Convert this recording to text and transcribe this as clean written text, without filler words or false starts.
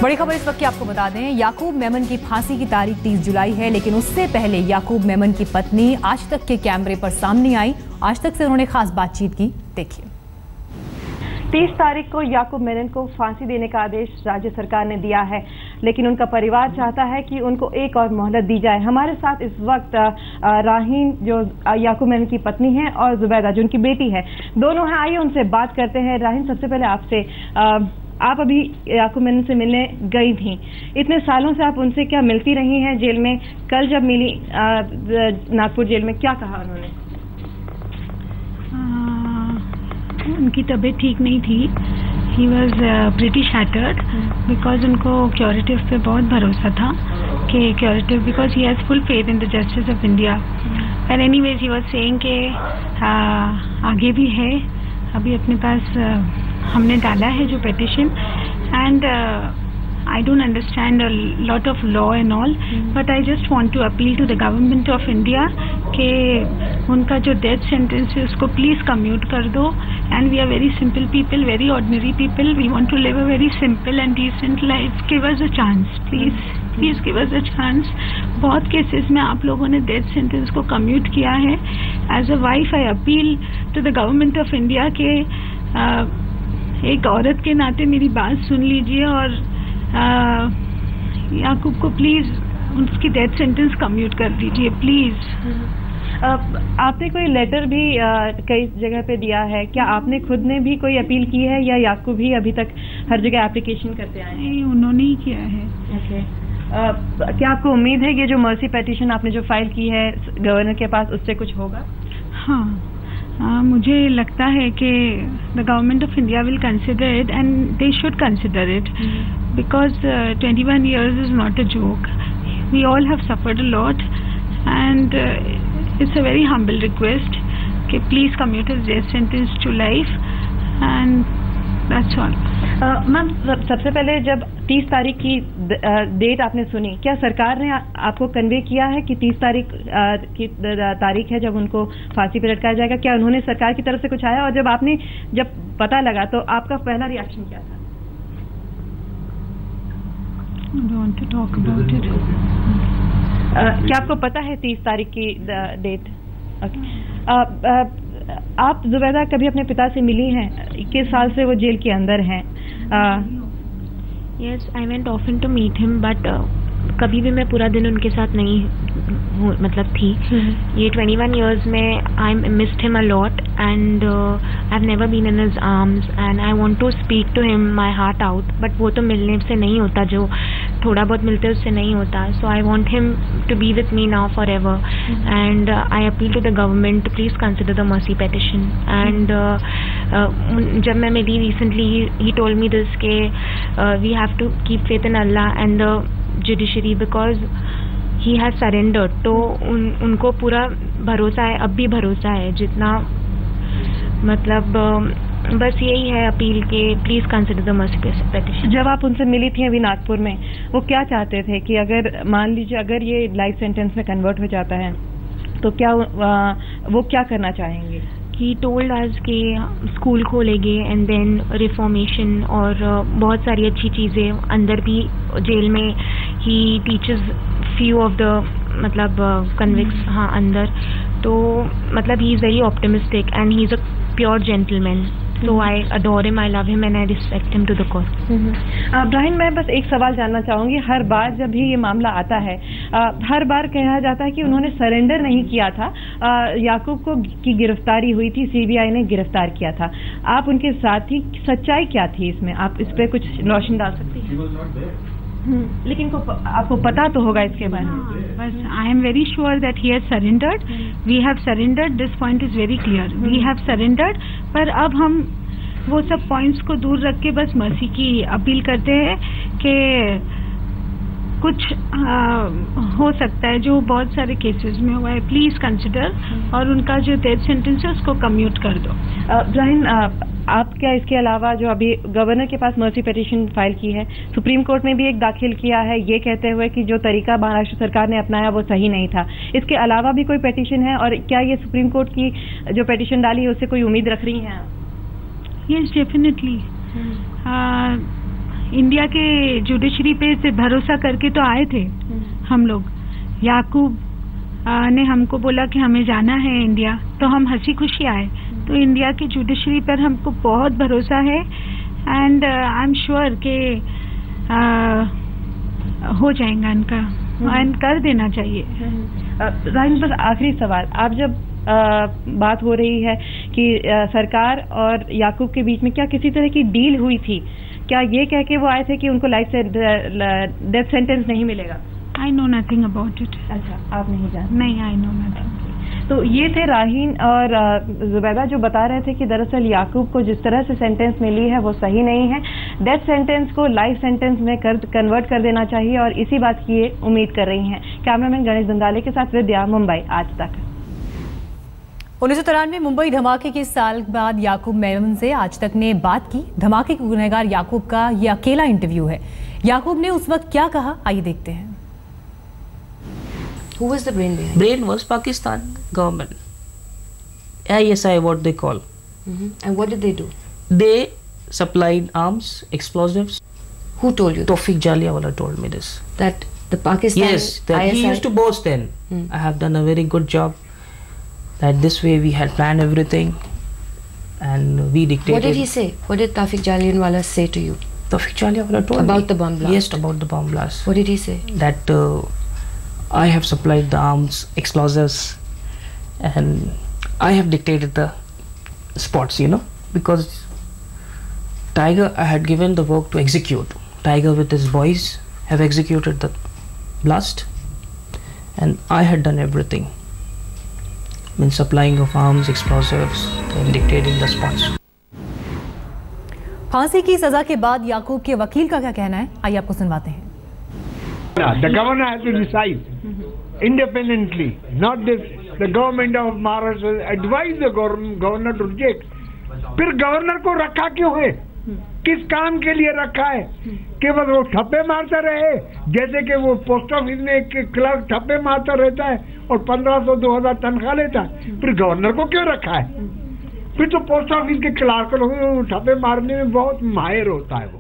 बड़ी खबर इस वक्त की आपको बता दें, याकूब मेमन की फांसी की तारीख 30 जुलाई है, लेकिन उससे पहले याकूब मेमन की पत्नी आज तक के कैमरे पर सामने आई। आज तक से उन्होंने खास बातचीत की, देखिए। 30 तारीख को याकूब मेमन को फांसी देने का आदेश राज्य सरकार ने दिया है, लेकिन उनका परिवार चाहता है कि उनको एक और मोहलत दी जाए। हमारे साथ इस वक्त राहीन जो याकूब मेमन की पत्नी है और जुबैदा जो उनकी बेटी है, दोनों हैं। आइए उनसे बात करते हैं। राहीन, सबसे पहले आपसे, आप अभी याकूब मेमन से मिलने गई थी, इतने सालों से आप उनसे क्या मिलती रही हैं जेल में? कल जब मिली नागपुर जेल में, क्या कहा उन्होंने? उनकी तबीयत ठीक नहीं थी। He was pretty shattered because उनको क्योरेटिव पे बहुत भरोसा था कि curative, because he has full faith in the justice of India. And anyways he was saying कि आगे भी है, अभी अपने पास हमने डाला है जो petition. And I don't understand a lot of law and all, but I just want to appeal to the government of India कि उनका जो डेथ सेंटेंस है उसको प्लीज़ कम्यूट कर दो। And we are very simple people, very ordinary people, we want to live a very simple and decent life. Give us a chance please, please give us a chance. बहुत cases में आप लोगों ने death sentence को commute किया है। As a wife I appeal to the government of India के एक औरत के नाते मेरी बात सुन लीजिए और याकूब को प्लीज़ उसकी डेथ सेंटेंस कम्यूट कर दीजिए प्लीज़। आपने कोई लेटर भी कई जगह पे दिया है, क्या आपने खुद ने भी कोई अपील की है या याकूब ही अभी तक हर जगह एप्लीकेशन करते आए हैं? नहीं, उन्होंने ही किया है। ओके। क्या आपको उम्मीद है कि जो मर्सी पेटिशन आपने जो फाइल की है गवर्नर के पास, उससे कुछ होगा? हाँ, मुझे लगता है कि the government of India will consider it and they should consider it because 21 years is not a joke. We all have suffered a lot and it's a very humble request कि please commute his death sentence to life and that's all. Ma'am, सबसे पहले जब 30 तारीख की date आपने सुनी, क्या सरकार ने आपको कन्वे किया है कि 30 तारीख की तारीख है जब उनको फांसी पे लटकाया जाएगा? क्या उन्होंने सरकार की तरफ से कुछ आया? और जब पता लगा तो आपका पहला रिएक्शन क्या था? I don't want to talk about it. क्या आपको पता है 30 तारीख की डेट? आप जुबैदा कभी अपने पिता से मिली हैं? 21 साल से वो जेल के अंदर हैं। Yes, I went often to meet him, but कभी भी मैं पूरा दिन उनके साथ नहीं थी। ये 21 years में I missed him a lot and I've never been in his arms and I want to speak to him my heart out, but वो तो मिलने से नहीं होता, जो थोड़ा बहुत मिलते हैं उससे नहीं होता। So I want him to be with me now forever and I appeal to the government to please consider the mercy petition and जब मैं मिली recently he told me this कि we have to keep faith in Allah and the judiciary because he has surrendered। तो उनको पूरा भरोसा है, अब भी भरोसा है जितना, मतलब बस यही है अपील के please consider the mercy petition. जब आप उनसे मिली थी अभी नागपुर में, वो क्या चाहते थे कि अगर मान लीजिए अगर ये लाइफ सेंटेंस में कन्वर्ट हो जाता है तो क्या वो क्या करना चाहेंगे? He told us कि स्कूल खोलेंगे एंड देन रिफॉर्मेशन और बहुत सारी अच्छी चीज़ें अंदर भी जेल में। He teaches few of the मतलब कन्विक्ट्स हाँ अंदर, तो मतलब he is very optimistic and he is a pure gentleman. So I adore him, I love him and I respect him to the core. ब्राहिन, मैं बस एक सवाल जानना चाहूँगी। हर बार जब भी ये मामला आता है, हर बार कहा जाता है कि उन्होंने सरेंडर नहीं किया था। याकूब को की गिरफ्तारी हुई थी, CBI ने गिरफ्तार किया था। आप उनके साथ ही, सच्चाई क्या थी इसमें? आप इस पर कुछ रोशनी डाल सकती हैं? लेकिन आपको पता तो होगा इसके बारे में। बस I am very sure that he has surrendered, we have surrendered, this point is very clear, we have surrendered. पर अब हम वो सब पॉइंट्स को दूर रख के बस मर्सी की अपील करते हैं कि कुछ हो सकता है जो बहुत सारे केसेस में हुआ है, प्लीज़ कंसिडर और उनका जो डेथ सेंटेंस है उसको कम्यूट कर दो। ब्राहिन, आप क्या इसके अलावा जो अभी गवर्नर के पास मर्सी पिटीशन फाइल की है, सुप्रीम कोर्ट में भी एक दाखिल किया है ये कहते हुए कि जो तरीका महाराष्ट्र सरकार ने अपनाया वो सही नहीं था, इसके अलावा भी कोई पिटीशन है? और क्या ये सुप्रीम कोर्ट की जो पिटीशन डाली है उससे कोई उम्मीद रख रही हैं? Yes, definitely. इंडिया के जुडिशरी पे से भरोसा करके तो आए थे हम लोग। याकूब ने हमको बोला कि हमें जाना है इंडिया, तो हम हंसी खुशी आए। तो इंडिया की जुडिशरी पर हमको बहुत भरोसा है एंड आई एम श्योर के हो जाएगा इनका एंड कर देना चाहिए। राहिन, बस आखिरी सवाल, आप जब बात हो रही है कि सरकार और याकूब के बीच में क्या किसी तरह की डील हुई थी? क्या ये कह के वो आए थे कि उनको लाइफ से डेथ सेंटेंस नहीं मिलेगा? I know nothing about it. अच्छा, आप नहीं जानते? नहीं, आई नो नथिंग। तो ये थे राहीन और जुबैदा जो बता रहे थे कि दरअसल याकूब को जिस तरह से सेंटेंस मिली है वो सही नहीं है। डेथ सेंटेंस को लाइफ सेंटेंस में कन्वर्ट कर देना चाहिए और इसी बात की ये उम्मीद कर रही हैं। कैमरामैन गणेश दंदाले के साथ विद्या, मुंबई आज तक। 1993 मुंबई धमाके के साल बाद याकूब मेमन से आज तक ने बात की। धमाके के गुनहगार याकूब का ये अकेला इंटरव्यू है। याकूब ने उस वक्त क्या कहा, आइए देखते हैं। Who was the brain behind? Brain was Pakistan government. ISI, what they call. And what did they do? They supplied arms, explosives. Who told you? Tawfiq Jaliawala told me this. That the Pakistan Yes, that ISI? he used to boast then. I have done a very good job. That this way we had planned everything, and we dictated. What did he say? What did Tawfiq Jaliawala say to you? Tawfiq Jaliawala told About me. the bomb blast? Yes, about the bomb blast. What did he say? That I have supplied the arms, explosives, and I have dictated the spots, because Tiger, I had given the work to execute. Tiger with his boys have executed the blast, and I had done everything. Means supplying of arms, explosives, and dictating the spots. फांसी की सजा के बाद याकूब के वकील का क्या कहना है, आइए आपको सुनवाते हैं। The governor has to decide independently, not this. The government of Maharashtra advised the governor to reject. फिर गवर्नर को रखा क्यों है? किस काम के लिए रखा है? केवल वो ठप्पे मारता रहे, जैसे कि वो पोस्ट ऑफिस में एक क्लर्क ठप्पे मारता रहता है और 1500-2000 तनख्वाह लेता है। फिर गवर्नर को क्यों रखा है? फिर तो पोस्ट ऑफिस के क्लर्क ठप्पे मारने में बहुत माहिर होता है वो।